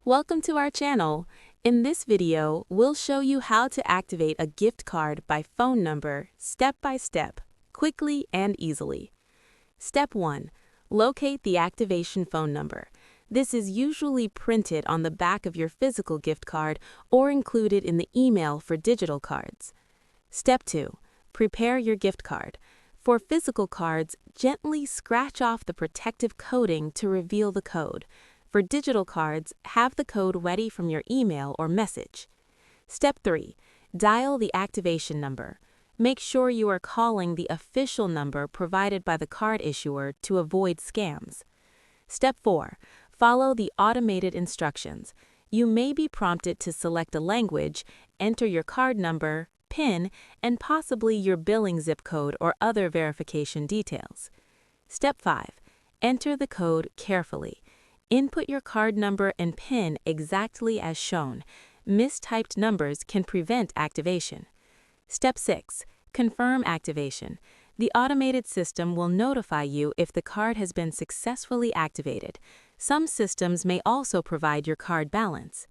Welcome to our channel. In this video, we'll show you how to activate a gift card by phone number step by step, quickly and easily. Step 1. Locate the activation phone number. This is usually printed on the back of your physical gift card or included in the email for digital cards. Step 2. Prepare your gift card. For physical cards, gently scratch off the protective coating to reveal the code. For digital cards, have the code ready from your email or message. Step 3. Dial the activation number. Make sure you are calling the official number provided by the card issuer to avoid scams. Step 4. Follow the automated instructions. You may be prompted to select a language, enter your card number, PIN, and possibly your billing zip code or other verification details. Step 5. Enter the code carefully. Input your card number and PIN exactly as shown. Mistyped numbers can prevent activation. Step 6. Confirm activation. The automated system will notify you if the card has been successfully activated. Some systems may also provide your card balance.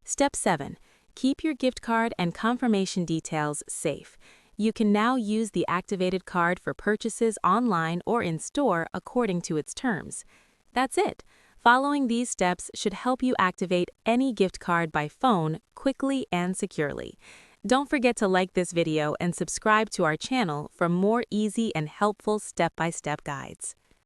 Step 7. Keep your gift card and confirmation details safe. You can now use the activated card for purchases online or in store according to its terms. That's it. Following these steps should help you activate any gift card by phone quickly and securely. Don't forget to like this video and subscribe to our channel for more easy and helpful step-by-step guides.